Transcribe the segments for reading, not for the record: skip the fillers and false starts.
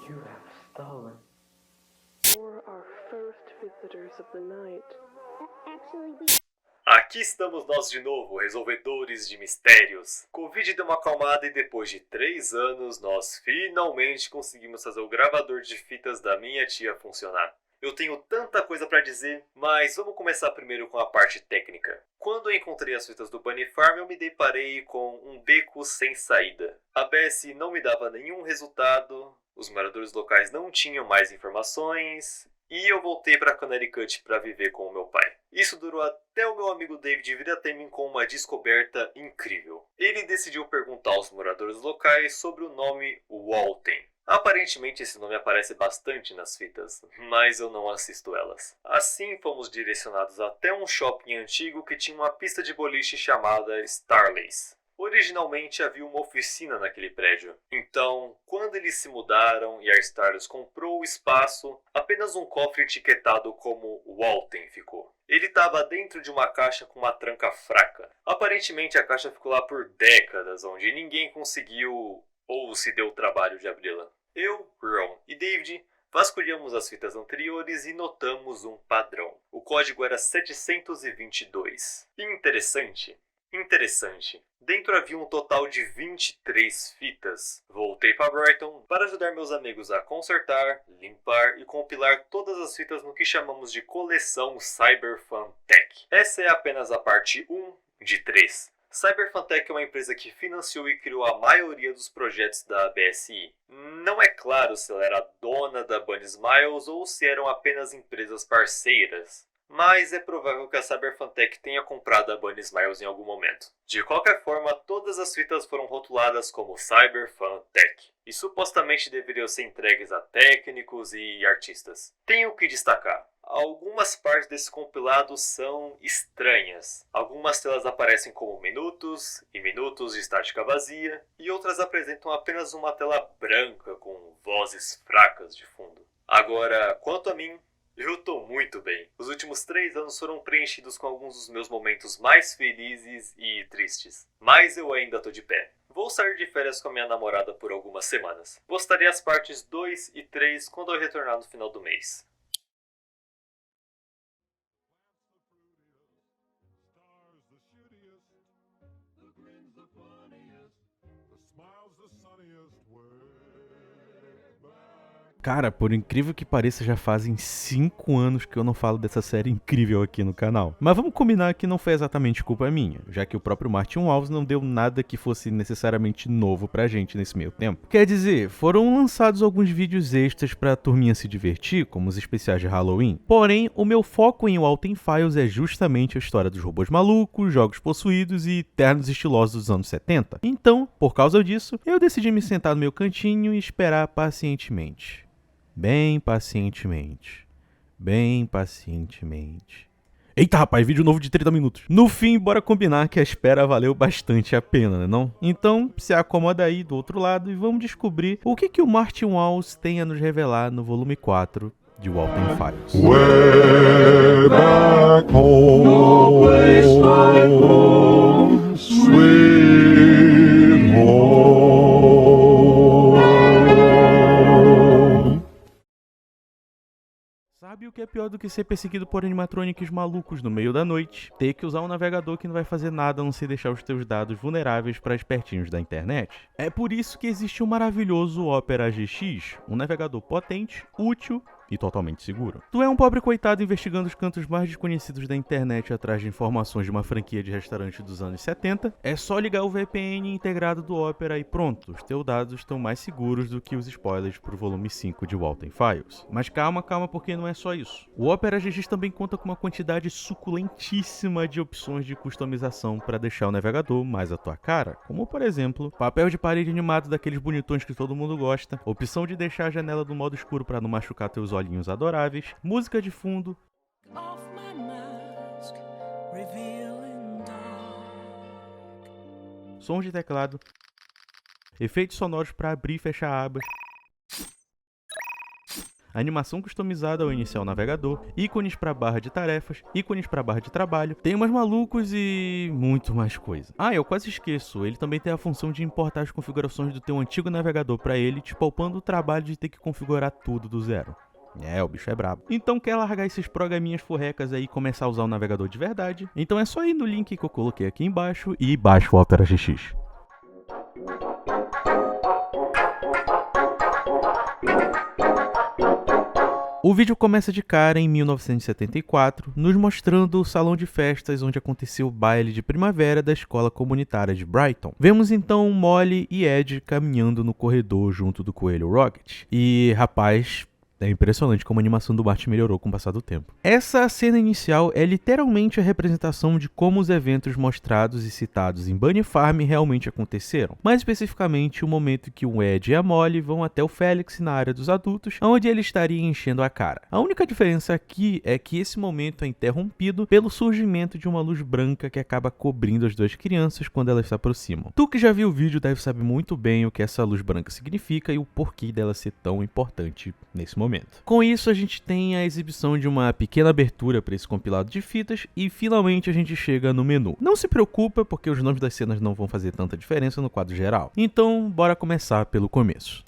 you have stolen. For our first visitors of the night. Actually, Aqui estamos nós de novo, resolvedores de mistérios. Covid deu uma acalmada e depois de 3 anos, nós finalmente conseguimos fazer o gravador de fitas da minha tia funcionar. Eu tenho tanta coisa pra dizer, mas vamos começar primeiro com a parte técnica. Quando eu encontrei as fitas do Bunny Farm, eu me deparei com um beco sem saída. A ABS não me dava nenhum resultado, os moradores locais não tinham mais informações, e eu voltei para Connecticut para viver com o meu pai. Isso durou até o meu amigo David vir até mim com uma descoberta incrível. Ele decidiu perguntar aos moradores locais sobre o nome Walton. Aparentemente esse nome aparece bastante nas fitas, mas eu não assisto elas. Assim fomos direcionados até um shopping antigo que tinha uma pista de boliche chamada Starlace. Originalmente havia uma oficina naquele prédio, então quando eles se mudaram e a Starlace comprou o espaço, apenas um cofre etiquetado como Walton ficou. Ele estava dentro de uma caixa com uma tranca fraca. Aparentemente a caixa ficou lá por décadas, onde ninguém conseguiu ou se deu o trabalho de abri-la. Eu, Ron e David vasculhamos as fitas anteriores e notamos um padrão. O código era 722. Interessante. Dentro havia um total de 23 fitas. Voltei para Brighton para ajudar meus amigos a consertar, limpar e compilar todas as fitas no que chamamos de coleção Cyberfantech. Essa é apenas a parte 1 de 3. Cyberfantech é uma empresa que financiou e criou a maioria dos projetos da BSI. Não é claro se ela era dona da Bunny Smiles ou se eram apenas empresas parceiras, mas é provável que a Cyberfantech tenha comprado a Bunny Smiles em algum momento. De qualquer forma, todas as fitas foram rotuladas como Cyberfantech e supostamente deveriam ser entregues a técnicos e artistas. Tenho que destacar. Algumas partes desse compilado são estranhas. Algumas telas aparecem como minutos e minutos de estática vazia, e outras apresentam apenas uma tela branca com vozes fracas de fundo. Agora, quanto a mim, eu tô muito bem. Os últimos 3 anos foram preenchidos com alguns dos meus momentos mais felizes e tristes. Mas eu ainda tô de pé. Vou sair de férias com a minha namorada por algumas semanas. Postarei as partes 2 e 3 quando eu retornar no final do mês. Cara, por incrível que pareça, já fazem 5 anos que eu não falo dessa série incrível aqui no canal. Mas vamos combinar que não foi exatamente culpa minha, já que o próprio Martin Wallace não deu nada que fosse necessariamente novo pra gente nesse meio tempo. Quer dizer, foram lançados alguns vídeos extras pra turminha se divertir, como os especiais de Halloween. Porém, o meu foco em Walton Files é justamente a história dos robôs malucos, jogos possuídos e ternos estilosos dos anos 70. Então, por causa disso, eu decidi me sentar no meu cantinho e esperar pacientemente. Bem pacientemente. Eita, rapaz, vídeo novo de 30 minutos. No fim, bora combinar que a espera valeu bastante a pena, né não? Então, se acomoda aí do outro lado e vamos descobrir o que o Martin Wallace tem a nos revelar no volume 4 de Walton Files. Way back home, no place like home, sweet home. Sabe o que é pior do que ser perseguido por animatronics malucos no meio da noite? Ter que usar um navegador que não vai fazer nada a não ser deixar os teus dados vulneráveis para espertinhos da internet? É por isso que existe o maravilhoso Opera GX, um navegador potente, útil e totalmente seguro. Tu é um pobre coitado investigando os cantos mais desconhecidos da internet atrás de informações de uma franquia de restaurante dos anos 70, é só ligar o VPN integrado do Opera e pronto, os teus dados estão mais seguros do que os spoilers pro volume 5 de Walton Files. Mas calma, porque não é só isso. O Opera GX também conta com uma quantidade suculentíssima de opções de customização para deixar o navegador mais à tua cara, como por exemplo, papel de parede animado daqueles bonitões que todo mundo gosta, opção de deixar a janela do modo escuro para não machucar teus olhinhos adoráveis, música de fundo, sons de teclado, efeitos sonoros para abrir e fechar abas, animação customizada ao iniciar o navegador, ícones para barra de tarefas, ícones para barra de trabalho, temas malucos e muito mais coisa. Ah, eu quase esqueço, ele também tem a função de importar as configurações do teu antigo navegador para ele, te poupando o trabalho de ter que configurar tudo do zero. É, o bicho é brabo. Então quer largar esses programinhas furrecas aí e começar a usar o navegador de verdade? Então é só ir no link que eu coloquei aqui embaixo e baixa o Opera GX. O vídeo começa de cara em 1974, nos mostrando o salão de festas onde aconteceu o baile de primavera da escola comunitária de Brighton. Vemos então Molly e Ed caminhando no corredor junto do coelho Rocket. E, rapaz, é impressionante como a animação do Bart melhorou com o passar do tempo. Essa cena inicial é literalmente a representação de como os eventos mostrados e citados em Bunny Farm realmente aconteceram. Mais especificamente, o momento que o Ed e a Molly vão até o Felix na área dos adultos, onde ele estaria enchendo a cara. A única diferença aqui é que esse momento é interrompido pelo surgimento de uma luz branca que acaba cobrindo as duas crianças quando elas se aproximam. Tu que já viu o vídeo deve saber muito bem o que essa luz branca significa e o porquê dela ser tão importante nesse momento. Com isso, a gente tem a exibição de uma pequena abertura para esse compilado de fitas e finalmente a gente chega no menu. Não se preocupa, porque os nomes das cenas não vão fazer tanta diferença no quadro geral. Então, bora começar pelo começo.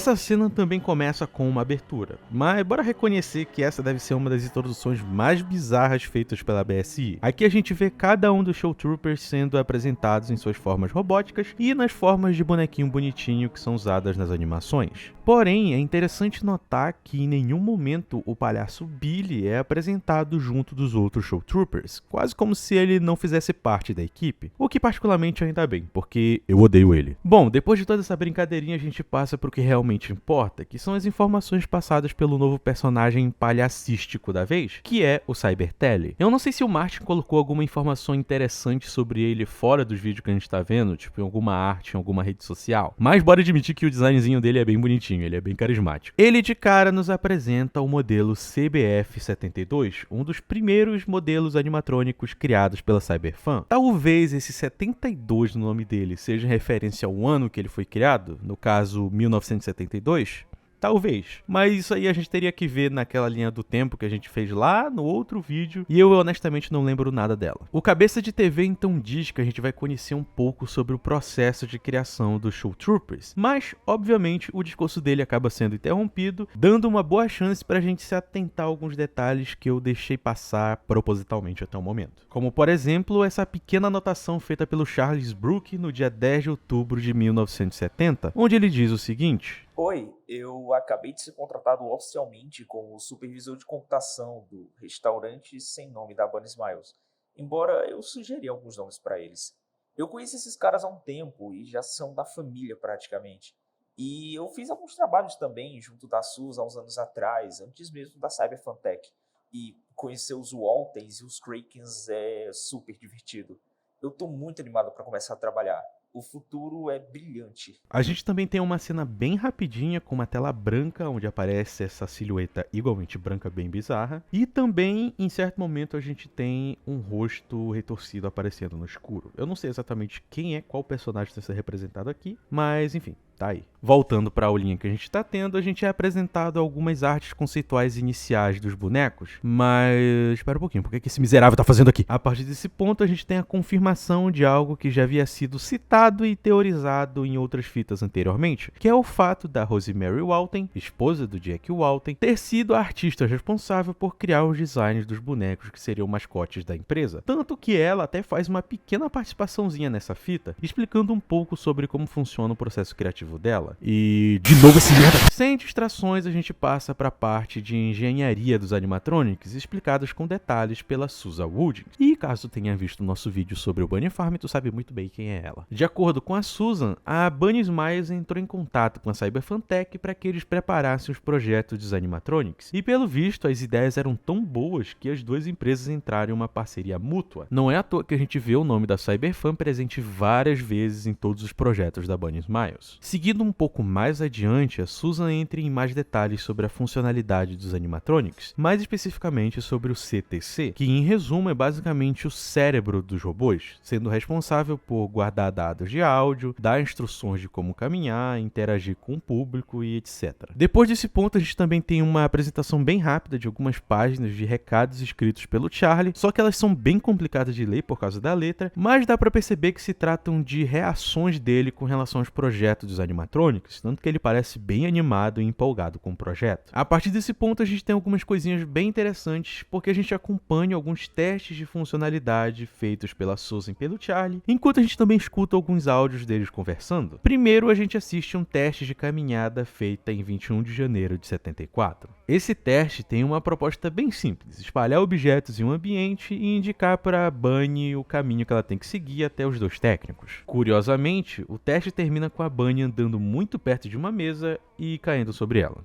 Essa cena também começa com uma abertura, mas bora reconhecer que essa deve ser uma das introduções mais bizarras feitas pela BSI. Aqui a gente vê cada um dos Show Troopers sendo apresentados em suas formas robóticas e nas formas de bonequinho bonitinho que são usadas nas animações. Porém, é interessante notar que em nenhum momento o palhaço Billy é apresentado junto dos outros Show Troopers, quase como se ele não fizesse parte da equipe, o que particularmente ainda bem, porque eu odeio ele. Bom, depois de toda essa brincadeirinha a gente passa para o que realmente importa, que são as informações passadas pelo novo personagem palhacístico da vez, que é o Cybertelly. Eu não sei se o Martin colocou alguma informação interessante sobre ele fora dos vídeos que a gente tá vendo, tipo em alguma arte, em alguma rede social, mas bora admitir que o designzinho dele é bem bonitinho, ele é bem carismático. Ele de cara nos apresenta o modelo CBF-72, um dos primeiros modelos animatrônicos criados pela Cyberfan. Talvez esse 72 no nome dele seja referência ao ano que ele foi criado, no caso 1972. Talvez, mas isso aí a gente teria que ver naquela linha do tempo que a gente fez lá no outro vídeo e eu honestamente não lembro nada dela. O Cabeça de TV então diz que a gente vai conhecer um pouco sobre o processo de criação dos Show Troopers, mas obviamente o discurso dele acaba sendo interrompido, dando uma boa chance pra gente se atentar a alguns detalhes que eu deixei passar propositalmente até o momento. Como por exemplo, essa pequena anotação feita pelo Charles Brooke no dia 10 de outubro de 1970, onde ele diz o seguinte: Oi, eu acabei de ser contratado oficialmente como supervisor de computação do restaurante sem nome da Bunny Smiles, embora eu sugeri alguns nomes para eles. Eu conheço esses caras há um tempo e já são da família praticamente. E eu fiz alguns trabalhos também junto da SUS há uns anos atrás, antes mesmo da Cyberfantech. E conhecer os Waltons e os Krakens é super divertido. Eu tô muito animado para começar a trabalhar. O futuro é brilhante. A gente também tem uma cena bem rapidinha com uma tela branca, onde aparece essa silhueta igualmente branca bem bizarra. E também, em certo momento, a gente tem um rosto retorcido aparecendo no escuro. Eu não sei exatamente quem é, qual personagem está sendo representado aqui, mas enfim, tá aí. Voltando para a aulinha que a gente tá tendo, a gente é apresentado algumas artes conceituais iniciais dos bonecos, mas espera um pouquinho, por que esse miserável tá fazendo aqui? A partir desse ponto, a gente tem a confirmação de algo que já havia sido citado e teorizado em outras fitas anteriormente, que é o fato da Rosemary Walton, esposa do Jack Walton, ter sido a artista responsável por criar os designs dos bonecos que seriam mascotes da empresa. Tanto que ela até faz uma pequena participaçãozinha nessa fita, explicando um pouco sobre como funciona o processo criativo objetivo dela. E de novo esse merda! Sem distrações, a gente passa para a parte de engenharia dos animatronics, explicados com detalhes pela Susan Wood. E caso tenha visto o nosso vídeo sobre o Bunny Farm, tu sabe muito bem quem é ela. De acordo com a Susan, a Bunny Smiles entrou em contato com a Cyberfantech para que eles preparassem os projetos dos animatronics. E pelo visto, as ideias eram tão boas que as duas empresas entraram em uma parceria mútua. Não é à toa que a gente vê o nome da Cyberfan presente várias vezes em todos os projetos da Bunny Smiles. Seguindo um pouco mais adiante, a Susan entra em mais detalhes sobre a funcionalidade dos animatronics, mais especificamente sobre o CTC, que em resumo é basicamente o cérebro dos robôs, sendo responsável por guardar dados de áudio, dar instruções de como caminhar, interagir com o público e etc. Depois desse ponto, a gente também tem uma apresentação bem rápida de algumas páginas de recados escritos pelo Charlie, só que elas são bem complicadas de ler por causa da letra, mas dá pra perceber que se tratam de reações dele com relação aos projetos dos animatronics, tanto que ele parece bem animado e empolgado com o projeto. A partir desse ponto, a gente tem algumas coisinhas bem interessantes, porque a gente acompanha alguns testes de funcionalidade feitos pela Susan e pelo Charlie, enquanto a gente também escuta alguns áudios deles conversando. Primeiro, a gente assiste um teste de caminhada feita em 21 de janeiro de 74. Esse teste tem uma proposta bem simples: espalhar objetos em um ambiente e indicar para a Bunny o caminho que ela tem que seguir até os dois técnicos. Curiosamente, o teste termina com a Bunny andando muito perto de uma mesa e caindo sobre ela.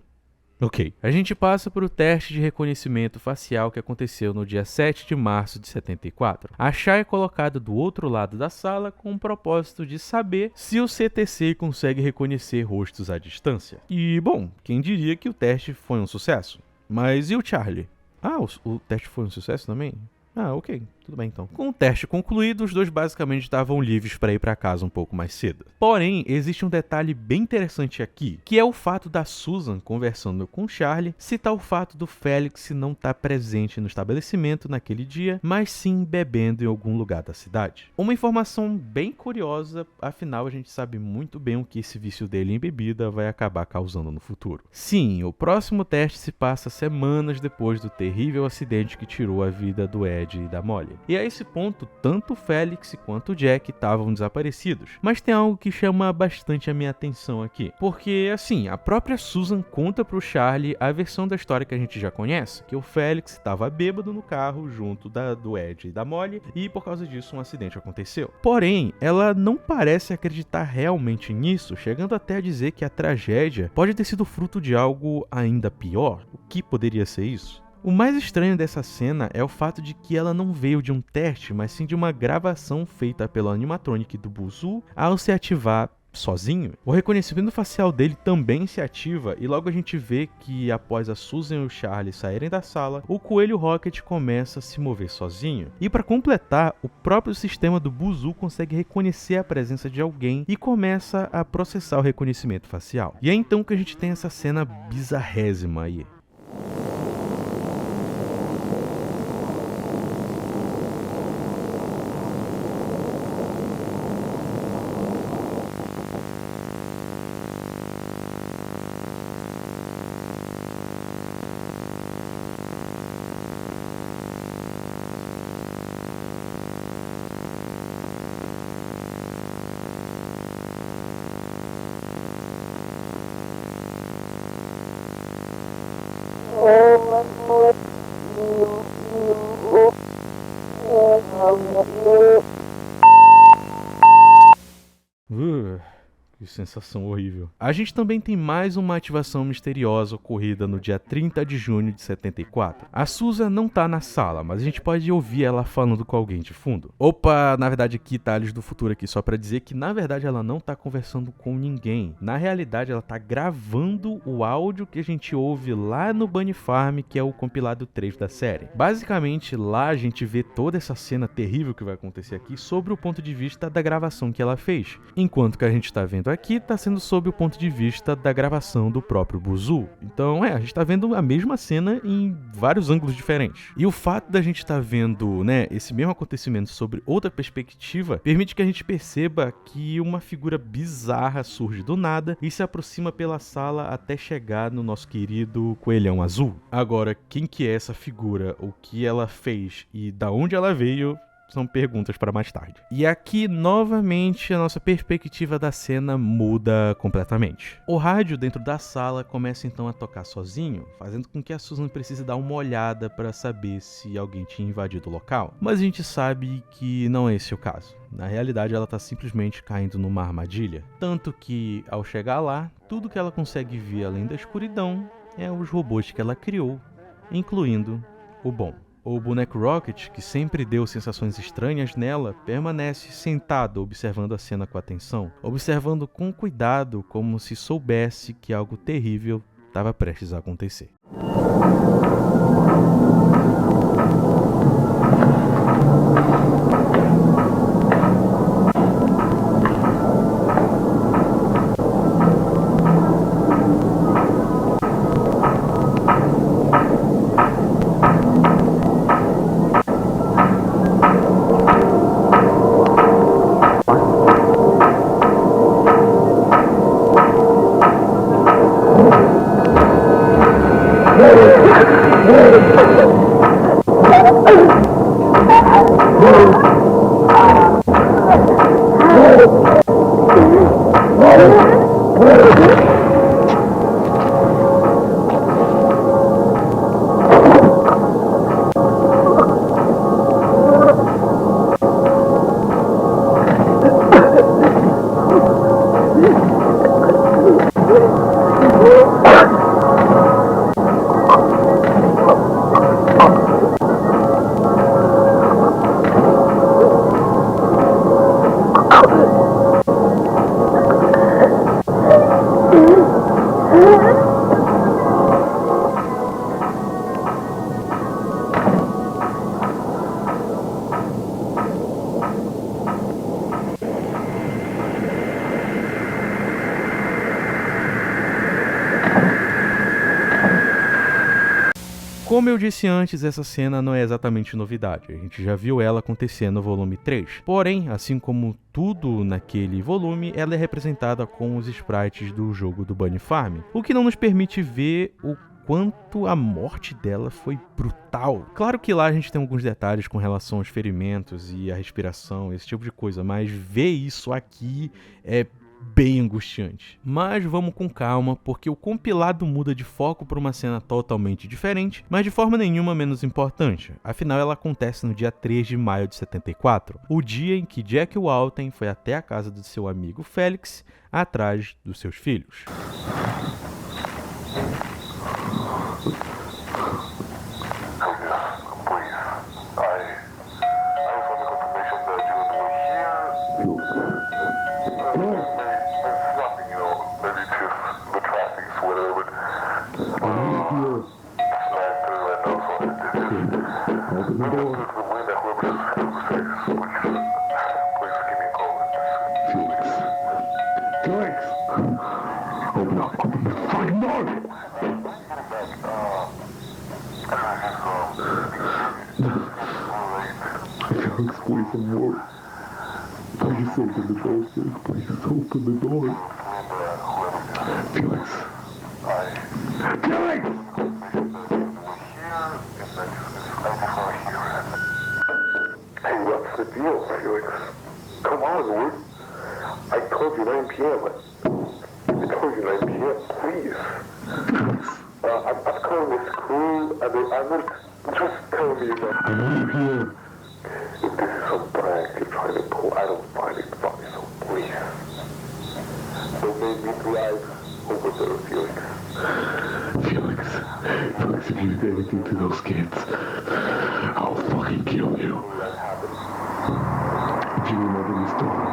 Ok, a gente passa para o teste de reconhecimento facial que aconteceu no dia 7 de março de 74. A Shai é colocada do outro lado da sala com o propósito de saber se o CTC consegue reconhecer rostos à distância. E, bom, quem diria que o teste foi um sucesso? Mas e o Charlie? Ah, o teste foi um sucesso também? Ah, ok. Tudo bem então. Com o teste concluído, os dois basicamente estavam livres para ir para casa um pouco mais cedo. Porém, existe um detalhe bem interessante aqui, que é o fato da Susan, conversando com Charlie, citar o fato do Félix não estar presente no estabelecimento naquele dia, mas sim bebendo em algum lugar da cidade. Uma informação bem curiosa, afinal a gente sabe muito bem o que esse vício dele em bebida vai acabar causando no futuro. Sim, o próximo teste se passa semanas depois do terrível acidente que tirou a vida do Ed e da Molly. E a esse ponto, tanto o Félix quanto o Jack estavam desaparecidos. Mas tem algo que chama bastante a minha atenção aqui. Porque, assim, a própria Susan conta pro Charlie a versão da história que a gente já conhece, que o Félix estava bêbado no carro junto do Ed e da Molly, e por causa disso um acidente aconteceu. Porém, ela não parece acreditar realmente nisso, chegando até a dizer que a tragédia pode ter sido fruto de algo ainda pior. O que poderia ser isso? O mais estranho dessa cena é o fato de que ela não veio de um teste, mas sim de uma gravação feita pelo animatronic do Buzu ao se ativar sozinho. O reconhecimento facial dele também se ativa e logo a gente vê que após a Susan e o Charlie saírem da sala, o Coelho Rocket começa a se mover sozinho. E para completar, o próprio sistema do Buzu consegue reconhecer a presença de alguém e começa a processar o reconhecimento facial. E é então que a gente tem essa cena bizarrésima aí. Que sensação horrível. A gente também tem mais uma ativação misteriosa ocorrida no dia 30 de junho de 74. A Susan não tá na sala, mas a gente pode ouvir ela falando com alguém de fundo. Opa, na verdade aqui tá Alice do Futuro aqui, só pra dizer que na verdade ela não tá conversando com ninguém. Na realidade ela tá gravando o áudio que a gente ouve lá no Bunny Farm, que é o compilado 3 da série. Basicamente lá a gente vê toda essa cena terrível que vai acontecer aqui sobre o ponto de vista da gravação que ela fez. Enquanto que a gente tá vendo aqui está sendo sob o ponto de vista da gravação do próprio Buzu. Então, a gente está vendo a mesma cena em vários ângulos diferentes. E o fato da gente estar vendo, esse mesmo acontecimento sobre outra perspectiva permite que a gente perceba que uma figura bizarra surge do nada e se aproxima pela sala até chegar no nosso querido coelhão azul. Agora, quem que é essa figura, o que ela fez e da onde ela veio, são perguntas para mais tarde. E aqui, novamente, a nossa perspectiva da cena muda completamente. O rádio dentro da sala começa então a tocar sozinho, fazendo com que a Susan precise dar uma olhada para saber se alguém tinha invadido o local. Mas a gente sabe que não é esse o caso. Na realidade, ela está simplesmente caindo numa armadilha. Tanto que, ao chegar lá, tudo que ela consegue ver além da escuridão é os robôs que ela criou, incluindo o Bom. O boneco Rocket, que sempre deu sensações estranhas nela, permanece sentado observando a cena com atenção, observando com cuidado como se soubesse que algo terrível estava prestes a acontecer. Como eu disse antes, essa cena não é exatamente novidade, a gente já viu ela acontecer no volume 3. Porém, assim como tudo naquele volume, ela é representada com os sprites do jogo do Bunny Farm, o que não nos permite ver o quanto a morte dela foi brutal. Claro que lá a gente tem alguns detalhes com relação aos ferimentos e a respiração, esse tipo de coisa, mas ver isso aqui é bem angustiante. Mas vamos com calma, porque o compilado muda de foco para uma cena totalmente diferente, mas de forma nenhuma menos importante. Afinal, ela acontece no dia 3 de maio de 74, o dia em que Jack Walton foi até a casa do seu amigo Felix, atrás dos seus filhos. Please, amor. Please open the door, Felix. Please open the door. Felix. Felix! Hey, what's the deal, Felix? Come on, Wood. I told you 9 p.m. I told you 9 p.m. Please. I'm calling this crew, and I'm not just telling you that. I know you're here. If this is some prank you're trying to pull, I don't find it funny, so please. Don't make me drive over there, Felix. Felix, if you did anything to those kids, I'll fucking kill you. If you remember this door,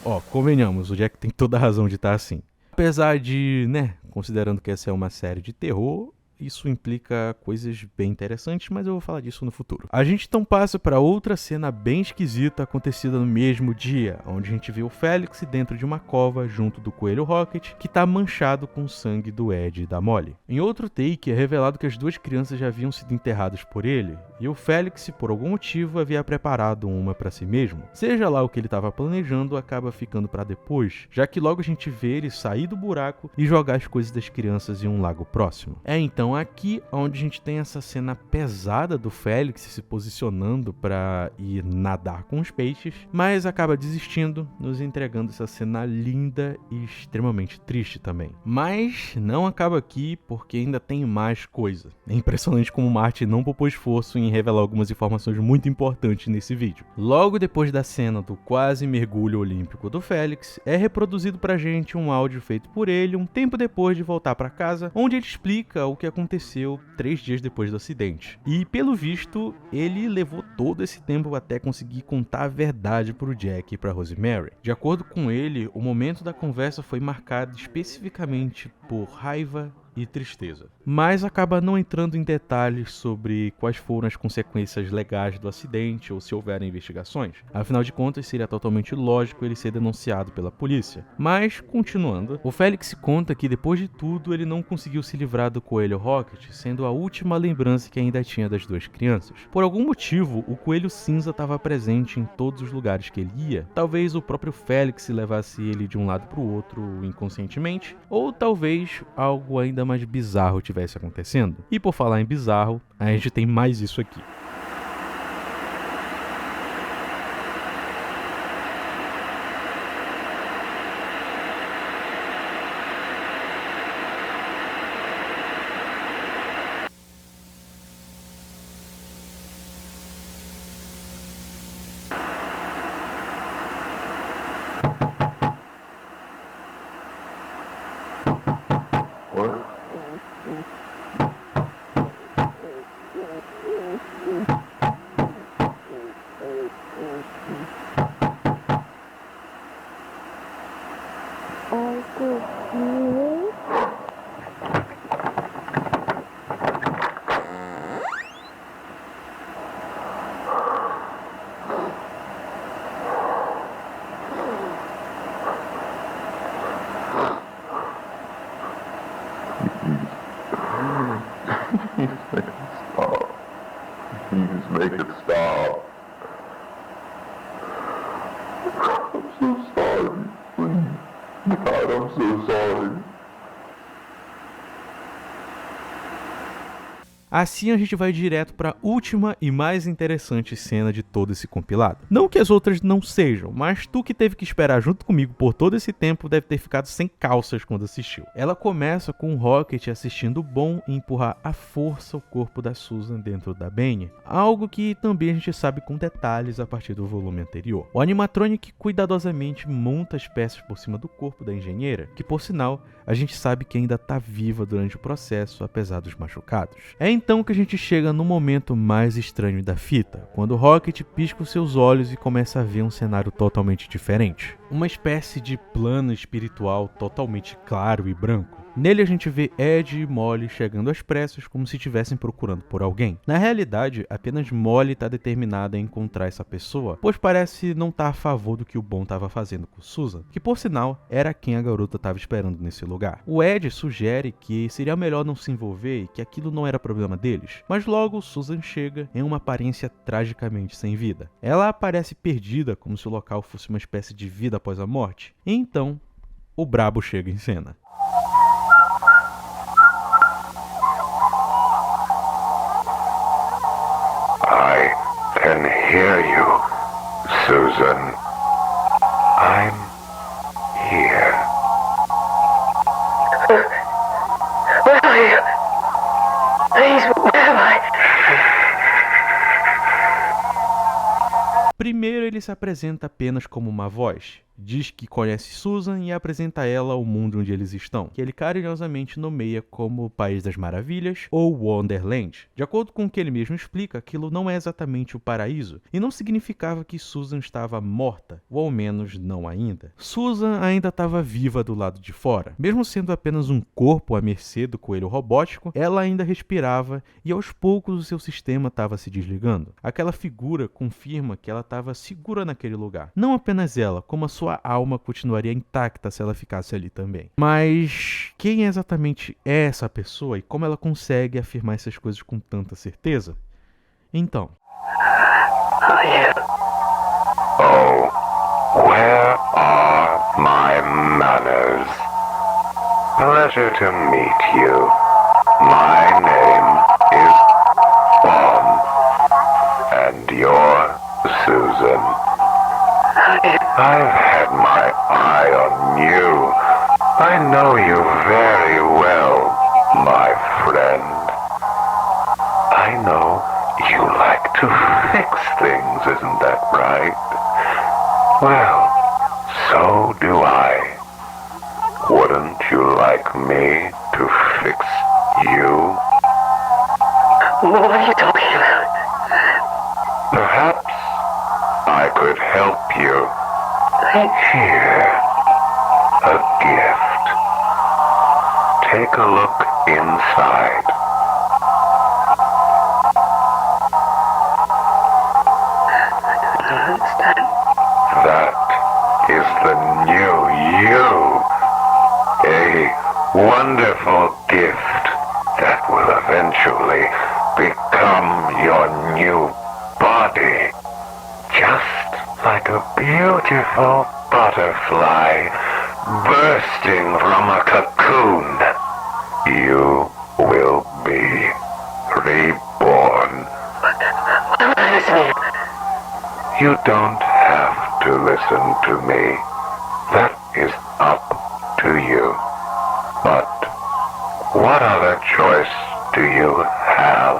Ó, convenhamos, o Jack tem toda a razão de estar assim. Apesar de, considerando que essa é uma série de terror, isso implica coisas bem interessantes, mas eu vou falar disso no futuro. A gente então passa para outra cena bem esquisita acontecida no mesmo dia, onde a gente vê o Felix dentro de uma cova junto do coelho Rocket, que está manchado com o sangue do Ed e da Molly. Em outro take é revelado que as duas crianças já haviam sido enterradas por ele, e o Felix, por algum motivo, havia preparado uma para si mesmo. Seja lá o que ele estava planejando, acaba ficando para depois, já que logo a gente vê ele sair do buraco e jogar as coisas das crianças em um lago próximo. É então Então aqui onde a gente tem essa cena pesada do Félix se posicionando para ir nadar com os peixes, mas acaba desistindo, nos entregando essa cena linda e extremamente triste também. Mas não acaba aqui porque ainda tem mais coisa. É impressionante como o Martin não poupou esforço em revelar algumas informações muito importantes nesse vídeo. Logo depois da cena do quase mergulho olímpico do Félix, é reproduzido pra gente um áudio feito por ele um tempo depois de voltar para casa, onde ele explica o que aconteceu 3 dias depois do acidente. E pelo visto, ele levou todo esse tempo até conseguir contar a verdade pro Jack e pra Rosemary. De acordo com ele, o momento da conversa foi marcado especificamente por raiva e tristeza, mas acaba não entrando em detalhes sobre quais foram as consequências legais do acidente ou se houveram investigações. Afinal de contas, seria totalmente lógico ele ser denunciado pela polícia. Mas, continuando, o Félix conta que depois de tudo ele não conseguiu se livrar do Coelho Rocket, sendo a última lembrança que ainda tinha das 2 crianças. Por algum motivo, o Coelho Cinza estava presente em todos os lugares que ele ia. Talvez o próprio Félix levasse ele de um lado para o outro inconscientemente, ou talvez algo ainda mais bizarro tivesse acontecendo. E por falar em bizarro, a gente tem mais isso aqui. Please make it stop. I'm so sorry. Please. God, I'm so sorry. Assim a gente vai direto para a última e mais interessante cena de todo esse compilado. Não que as outras não sejam, mas tu que teve que esperar junto comigo por todo esse tempo deve ter ficado sem calças quando assistiu. Ela começa com o Rocket assistindo o Bon empurrar à força o corpo da Susan dentro da Benny, algo que também a gente sabe com detalhes a partir do volume anterior. O animatronic cuidadosamente monta as peças por cima do corpo da engenheira, que por sinal a gente sabe que ainda está viva durante o processo, apesar dos machucados. É então que a gente chega no momento mais estranho da fita, quando Rocket pisca os seus olhos e começa a ver um cenário totalmente diferente. Uma espécie de plano espiritual totalmente claro e branco. Nele a gente vê Ed e Molly chegando às pressas como se estivessem procurando por alguém. Na realidade, apenas Molly está determinada a encontrar essa pessoa, pois parece não estar a favor do que o Bon estava fazendo com Susan, que por sinal era quem a garota estava esperando nesse lugar. O Ed sugere que seria melhor não se envolver e que aquilo não era problema deles, mas logo Susan chega em uma aparência tragicamente sem vida. Ela aparece perdida como se o local fosse uma espécie de vida após a morte, e então o brabo chega em cena. I can hear you, Susan. I'm here. Where are you? Please, where am I? Primeiro ele se apresenta apenas como uma voz. Diz que conhece Susan e apresenta ela ao mundo onde eles estão, que ele carinhosamente nomeia como o País das Maravilhas ou Wonderland. De acordo com o que ele mesmo explica, aquilo não é exatamente o paraíso, e não significava que Susan estava morta, ou ao menos não ainda. Susan ainda estava viva do lado de fora. Mesmo sendo apenas um corpo à mercê do coelho robótico, ela ainda respirava e aos poucos o seu sistema estava se desligando. Aquela figura confirma que ela estava segura naquele lugar. Não apenas ela, como a sua alma continuaria intacta se ela ficasse ali também. Mas quem exatamente é essa pessoa e como ela consegue afirmar essas coisas com tanta certeza? Então, Oh, where are my manners? Pleasure to meet you, My name is Bond, and you're Susan. I've had my eye on you. I know you very well, my friend. I know you like to fix things, isn't that right? Well, so do I. Wouldn't you like me to fix you? What are you talking about? Perhaps I could help you. Here, a gift. Take a look inside. I don't understand. That is the new you. A wonderful gift that will eventually become your new body. Just like a beautiful butterfly bursting from a cocoon. You will be reborn. What does this mean? You don't have to listen to me. That is up to you. But what other choice do you have?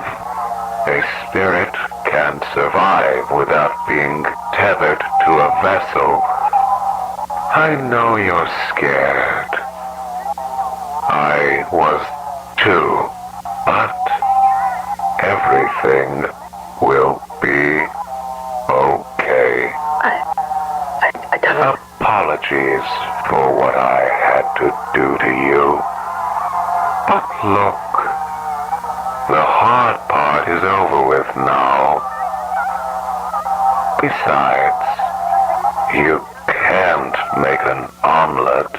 A spirit can't survive without being tethered to a vessel. I know you're scared. I was too. But everything will be okay. I don't... Apologies for what I had to do to you. But look, the hard part is over with now. Besides, you can't make an omelet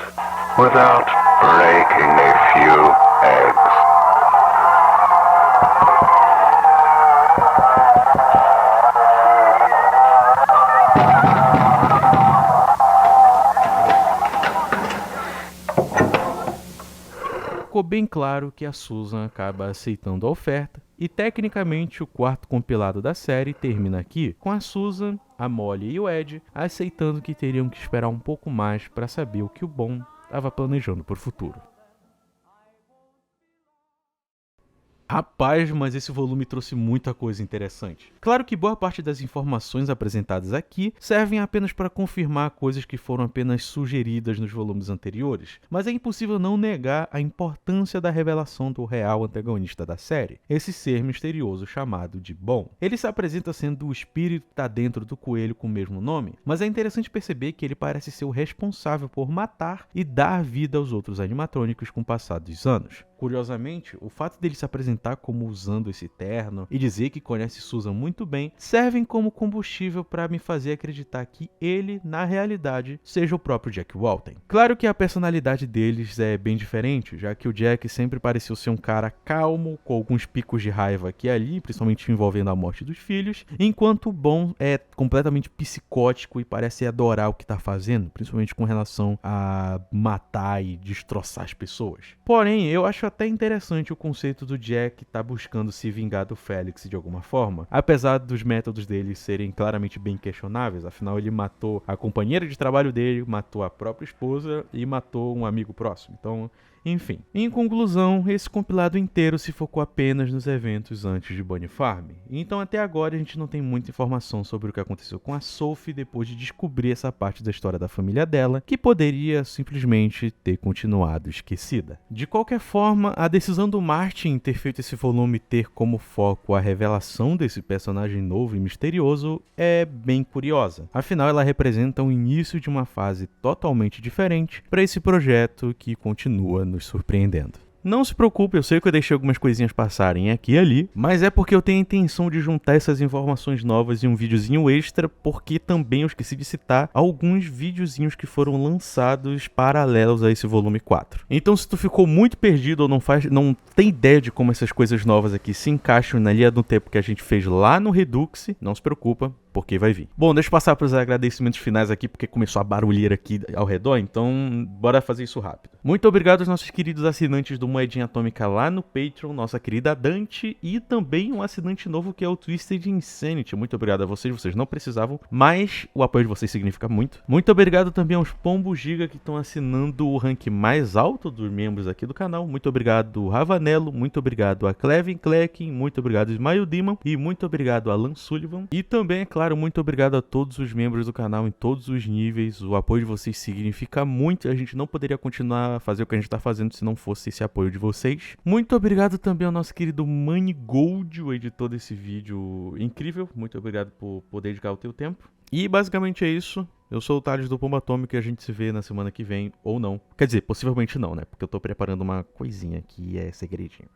without breaking a few eggs. Ficou bem claro que a Susan acaba aceitando a oferta, e tecnicamente o quarto compilado da série termina aqui, com a Susan, a Molly e o Ed aceitando que teriam que esperar um pouco mais para saber o que o Bond estava planejando para o futuro. Rapaz, mas esse volume trouxe muita coisa interessante. Claro que boa parte das informações apresentadas aqui servem apenas para confirmar coisas que foram apenas sugeridas nos volumes anteriores, mas é impossível não negar a importância da revelação do real antagonista da série, esse ser misterioso chamado de Bond. Ele se apresenta sendo o espírito que está dentro do coelho com o mesmo nome, mas é interessante perceber que ele parece ser o responsável por matar e dar vida aos outros animatrônicos com o passar dos anos. Curiosamente, o fato dele se apresentar como usando esse terno e dizer que conhece Susan muito bem, servem como combustível para me fazer acreditar que ele, na realidade, seja o próprio Jack Walton. Claro que a personalidade deles é bem diferente, já que o Jack sempre pareceu ser um cara calmo, com alguns picos de raiva aqui e ali, principalmente envolvendo a morte dos filhos, enquanto o Bond é completamente psicótico e parece adorar o que está fazendo, principalmente com relação a matar e destroçar as pessoas. Porém, eu acho até interessante o conceito do Jack estar buscando se vingar do Félix de alguma forma, apesar dos métodos dele serem claramente bem questionáveis. Afinal, ele matou a companheira de trabalho dele, matou a própria esposa e matou um amigo próximo. Então, enfim. Em conclusão, esse compilado inteiro se focou apenas nos eventos antes de Bunny Farm. Então até agora a gente não tem muita informação sobre o que aconteceu com a Sophie depois de descobrir essa parte da história da família dela, que poderia simplesmente ter continuado esquecida. De qualquer forma, a decisão do Martin ter feito esse volume ter como foco a revelação desse personagem novo e misterioso é bem curiosa. Afinal, ela representa o início de uma fase totalmente diferente para esse projeto que continua nos surpreendendo. Não se preocupe, eu sei que eu deixei algumas coisinhas passarem aqui e ali, mas é porque eu tenho a intenção de juntar essas informações novas em um videozinho extra, porque também eu esqueci de citar alguns videozinhos que foram lançados paralelos a esse volume 4. Então se tu ficou muito perdido ou não tem ideia de como essas coisas novas aqui se encaixam na linha do tempo que a gente fez lá no Redux, não se preocupa, porque vai vir. Bom, deixa eu passar para os agradecimentos finais aqui, porque começou a barulheira aqui ao redor, então bora fazer isso rápido. Muito obrigado aos nossos queridos assinantes do Moedinha Atômica lá no Patreon, nossa querida Dante, e também um assinante novo que é o Twisted Insanity. Muito obrigado a vocês não precisavam, mas o apoio de vocês significa muito. Muito obrigado também aos Pombo Giga que estão assinando o rank mais alto dos membros aqui do canal. Muito obrigado Ravanello, muito obrigado a Clevin Klekin, muito obrigado Ismael Diman e muito obrigado a Alan Sullivan. E também, é claro, muito obrigado a todos os membros do canal em todos os níveis. O apoio de vocês significa muito e a gente não poderia continuar a fazer o que a gente está fazendo se não fosse esse apoio de vocês. Muito obrigado também ao nosso querido Manigold, o editor desse vídeo incrível. Muito obrigado por poder dedicar o teu tempo. E basicamente é isso. Eu sou o Thales do Pombo Atômico e a gente se vê na semana que vem, ou não. Quer dizer, possivelmente não, né? Porque eu tô preparando uma coisinha que é segredinho.